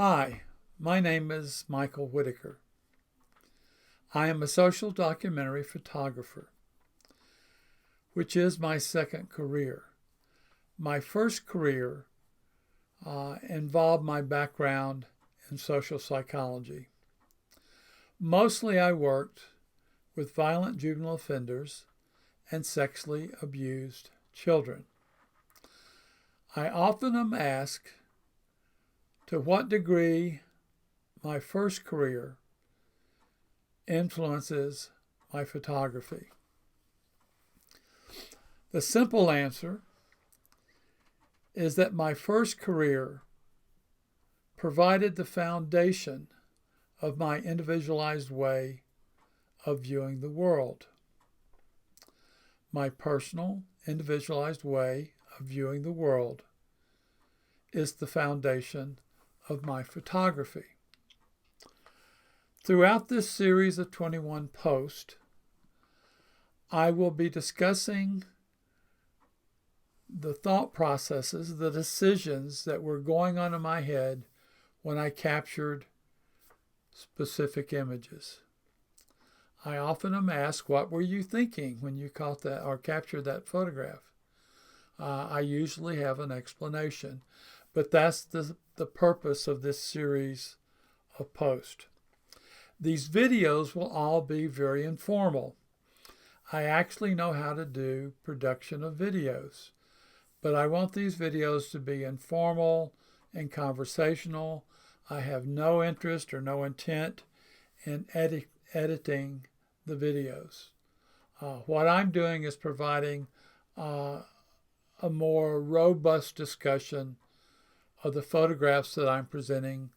Hi, my name is Michael Whitaker. I am a social documentary photographer, which is my second career. My first career involved my background in social psychology. Mostly I worked with violent juvenile offenders and sexually abused children. I often am asked to what degree my first career influences my photography. The simple answer is that my first career provided the foundation of my individualized way of viewing the world. My personal, individualized way of viewing the world is the foundation of my photography. Throughout this series of 21 posts, I will be discussing the thought processes, the decisions that were going on in my head when I captured specific images. I often am asked, what were you thinking when you caught that or captured that photograph? I usually have an explanation, but that's the purpose of this series of posts. These videos will all be very informal. I actually know how to do production of videos, but I want these videos to be informal and conversational. I have no interest or no intent in editing the videos. What I'm doing is providing a more robust discussion of the photographs that I'm presenting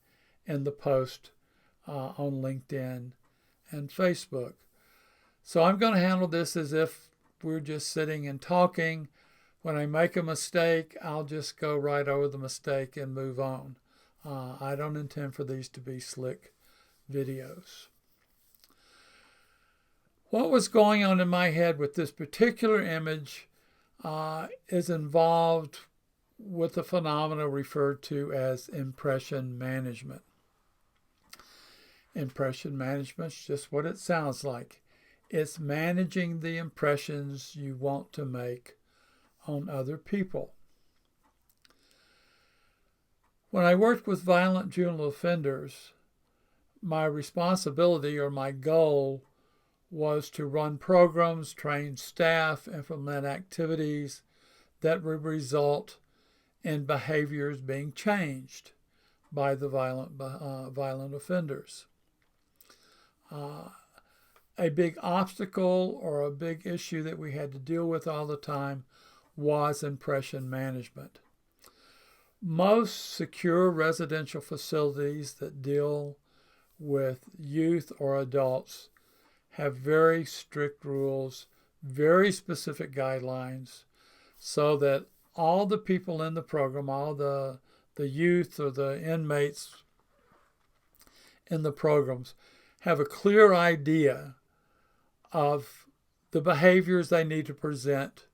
in the post on LinkedIn and Facebook. So I'm going to handle this as if we're just sitting and talking. When I make a mistake, I'll just go right over the mistake and move on. I don't intend for these to be slick videos. What was going on in my head with this particular image is involved with the phenomena referred to as impression management. Impression management is just what it sounds like. It's managing the impressions you want to make on other people. When I worked with violent juvenile offenders, my responsibility or my goal was to run programs, train staff, implement activities that would result in behaviors being changed by the violent offenders. A big obstacle or a big issue that we had to deal with all the time was impression management. Most secure residential facilities that deal with youth or adults have very strict rules, very specific guidelines, so that all the people in the program, all the youth or the inmates in the programs have a clear idea of the behaviors they need to present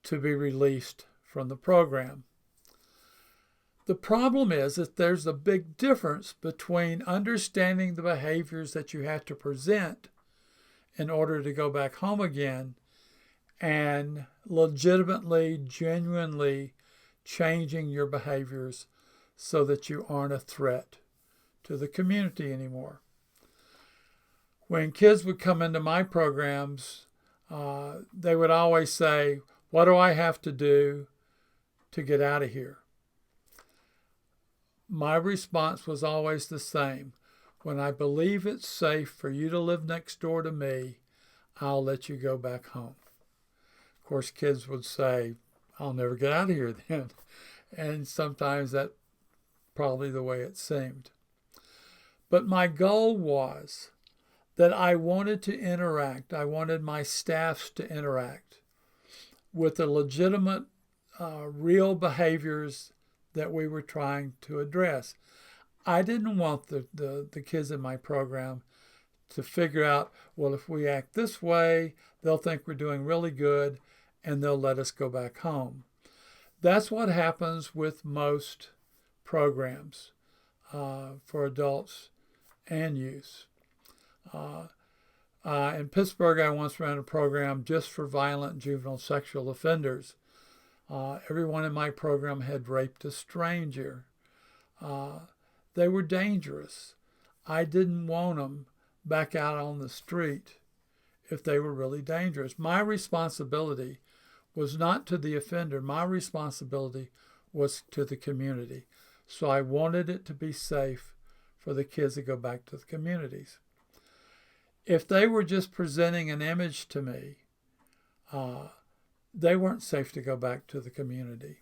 to be released from the program. The problem is that there's a big difference between understanding the behaviors that you have to present in order to go back home again and legitimately, genuinely changing your behaviors so that you aren't a threat to the community anymore. When kids would come into my programs, they would always say, what do I have to do to get out of here? My response was always the same. When I believe it's safe for you to live next door to me, I'll let you go back home. Of course, kids would say, I'll never get out of here then. And sometimes that's probably the way it seemed. But my goal was that I wanted to interact. I wanted my staffs to interact with the legitimate, real behaviors that we were trying to address. I didn't want the kids in my program to figure out, well, if we act this way, they'll think we're doing really good and they'll let us go back home. That's what happens with most programs. for adults and youth. In Pittsburgh, I once ran a program just for violent juvenile sexual offenders. Everyone in my program had raped a stranger. They were dangerous. I didn't want them back out on the street if they were really dangerous. My responsibility was not to the offender. My responsibility was to the community. So I wanted it to be safe for the kids to go back to the communities. If they were just presenting an image to me, they weren't safe to go back to the community.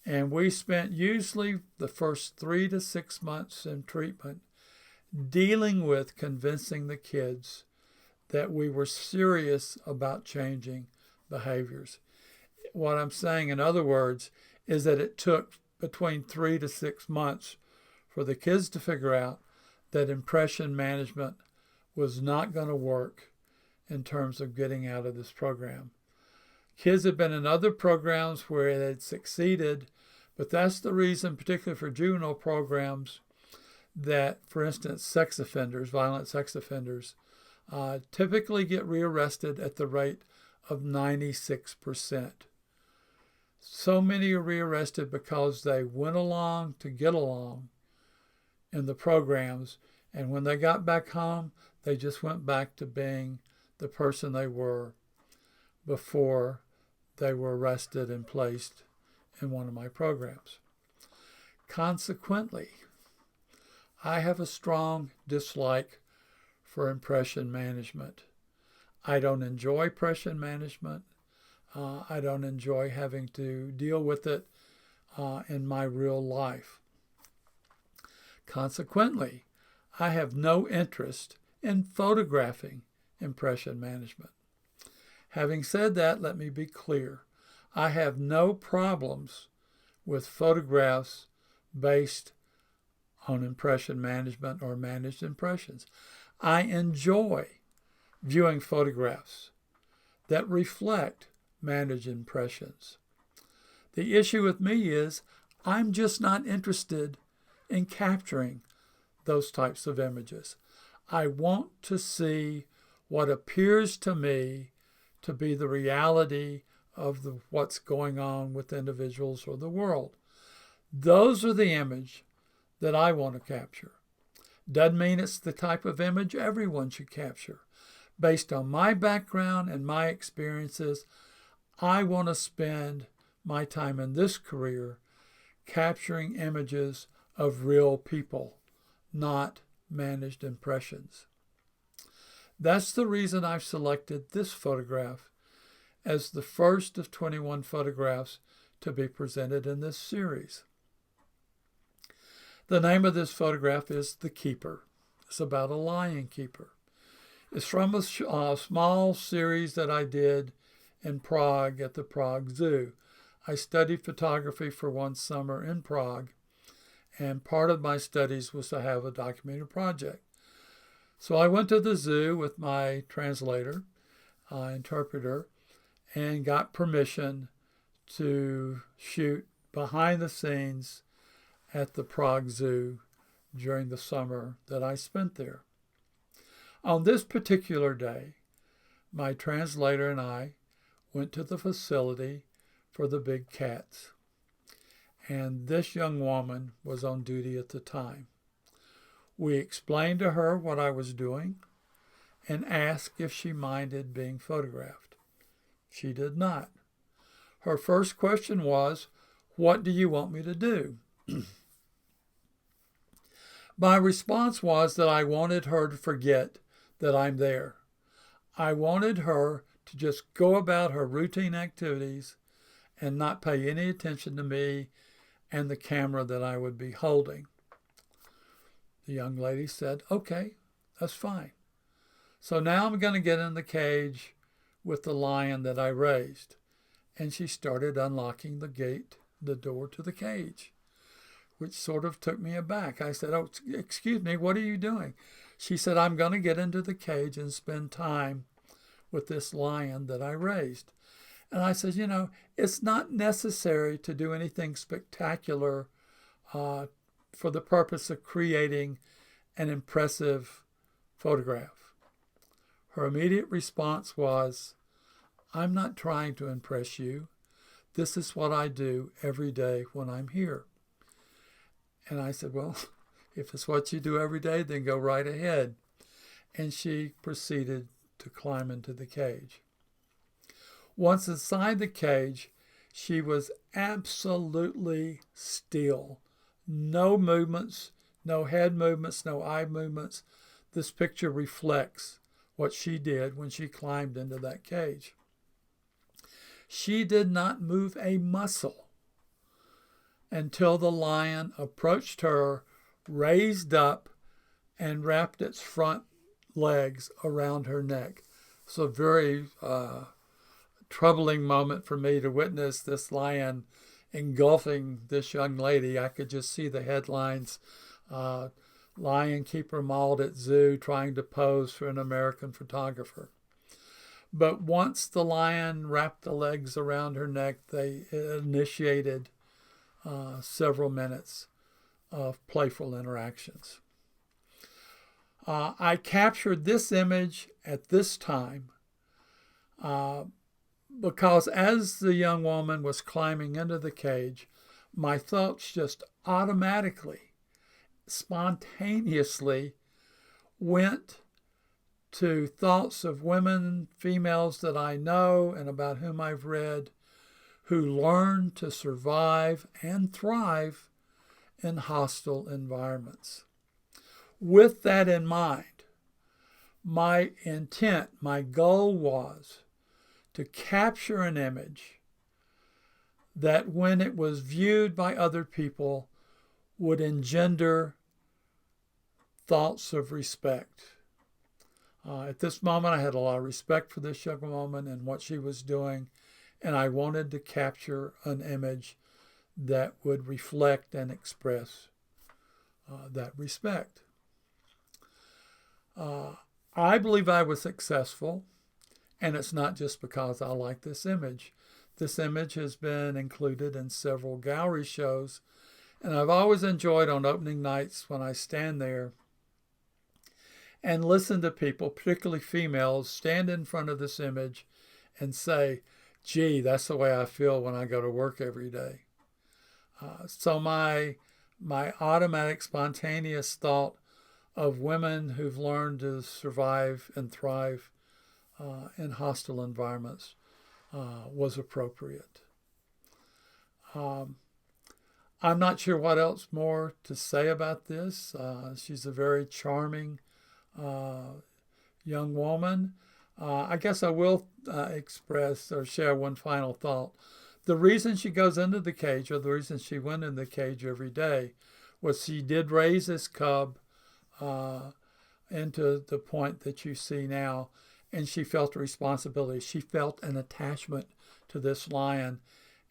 And we spent usually the first 3 to 6 months in treatment dealing with convincing the kids that we were serious about changing behaviors. What I'm saying, in other words, is that it took between 3 to 6 months for the kids to figure out that impression management was not going to work in terms of getting out of this program. Kids have been in other programs where it had succeeded, but that's the reason, particularly for juvenile programs, that, for instance, sex offenders, violent sex offenders, typically get rearrested at the rate of 96%. So many are rearrested because they went along to get along in the programs, and when they got back home, they just went back to being the person they were before they were arrested and placed in one of my programs. Consequently, I have a strong dislike for impression management. I don't enjoy impression management. I don't enjoy having to deal with it in my real life. Consequently, I have no interest in photographing impression management. Having said that, let me be clear. I have no problems with photographs based on impression management or managed impressions. I enjoy viewing photographs that reflect managed impressions. The issue with me is I'm just not interested in capturing those types of images. I want to see what appears to me to be the reality of what's going on with individuals or the world. Those are the image that I want to capture. Doesn't mean it's the type of image everyone should capture. Based on my background and my experiences, I want to spend my time in this career capturing images of real people, not managed impressions. That's the reason I've selected this photograph as the first of 21 photographs to be presented in this series. The name of this photograph is The Keeper. It's about a lion keeper. It's from a small series that I did in Prague at the Prague Zoo. I studied photography for one summer in Prague, and part of my studies was to have a documentary project. So I went to the zoo with my translator, interpreter, and got permission to shoot behind the scenes at the Prague Zoo during the summer that I spent there. On this particular day, my translator and I went to the facility for the big cats. And this young woman was on duty at the time. We explained to her what I was doing and asked if she minded being photographed. She did not. Her first question was, "What do you want me to do?" My response was that I wanted her to forget that I'm there. I wanted her to just go about her routine activities and not pay any attention to me and the camera that I would be holding. The young lady said, "Okay, that's fine." So now I'm going to get in the cage with the lion that I raised. And she started unlocking the door to the cage, which sort of took me aback. I said, "Oh, excuse me, what are you doing?" She said, "I'm going to get into the cage and spend time with this lion that I raised." And I said, it's not necessary to do anything spectacular for the purpose of creating an impressive photograph. Her immediate response was, "I'm not trying to impress you. This is what I do every day when I'm here." And I said, "Well, if it's what you do every day, then go right ahead." And she proceeded to climb into the cage. Once inside the cage, she was absolutely still. No movements, no head movements, no eye movements. This picture reflects what she did when she climbed into that cage. She did not move a muscle until the lion approached her, raised up, and wrapped its front legs around her neck. It's a very troubling moment for me to witness this lion engulfing this young lady. I could just see the headlines, lion keeper mauled at zoo trying to pose for an American photographer. But once the lion wrapped the legs around her neck, they initiated several minutes of playful interactions. I captured this image at this time because as the young woman was climbing into the cage, my thoughts just automatically, spontaneously went to thoughts of women, females that I know and about whom I've read, who learn to survive and thrive in hostile environments. With that in mind, my intent, my goal was to capture an image that when it was viewed by other people would engender thoughts of respect. At this moment, I had a lot of respect for this young woman and what she was doing, and I wanted to capture an image that would reflect and express that respect. I believe I was successful, and it's not just because I like this image. This image has been included in several gallery shows, and I've always enjoyed on opening nights when I stand there and listen to people, particularly females, stand in front of this image and say, "Gee, that's the way I feel when I go to work every day." So my automatic, spontaneous thought of women who've learned to survive and thrive in hostile environments was appropriate. I'm not sure what else more to say about this. She's a very charming young woman. I guess I will express or share one final thought. The reason she goes into the cage, or the reason she went in the cage every day, was she did raise this cub into the point that you see now, and she felt a responsibility. She felt an attachment to this lion,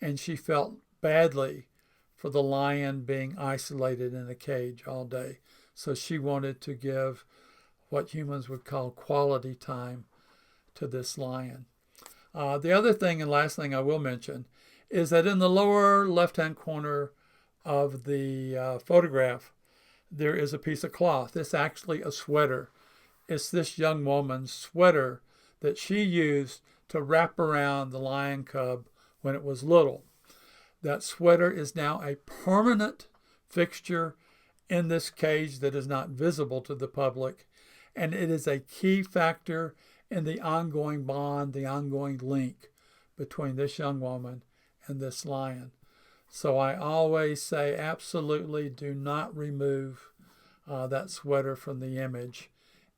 and she felt badly for the lion being isolated in a cage all day. So she wanted to give what humans would call quality time to this lion. The other thing and last thing I will mention is that in the lower left-hand corner of the photograph, there is a piece of cloth. It's actually a sweater. It's this young woman's sweater that she used to wrap around the lion cub when it was little. That sweater is now a permanent fixture in this cage that is not visible to the public, and it is a key factor in the ongoing bond, the ongoing link between this young woman and this lion. So I always say absolutely do not remove that sweater from the image.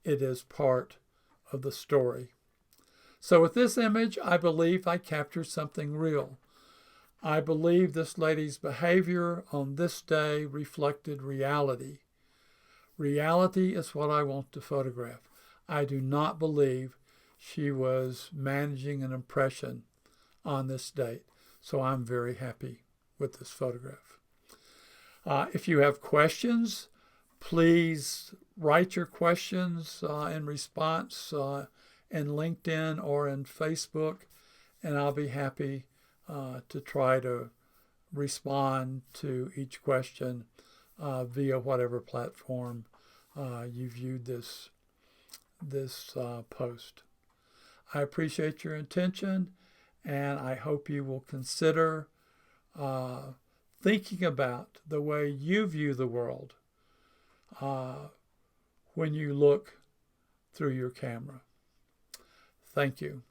It is part of the story. So with this image, I believe I captured something real. I believe this lady's behavior on this day reflected reality. Reality is what I want to photograph. I do not believe she was managing an impression on this date. So I'm very happy with this photograph. If you have questions, please write your questions in response in LinkedIn or in Facebook, and I'll be happy to try to respond to each question via whatever platform you viewed this post. I appreciate your attention, and I hope you will consider thinking about the way you view the world when you look through your camera. Thank you.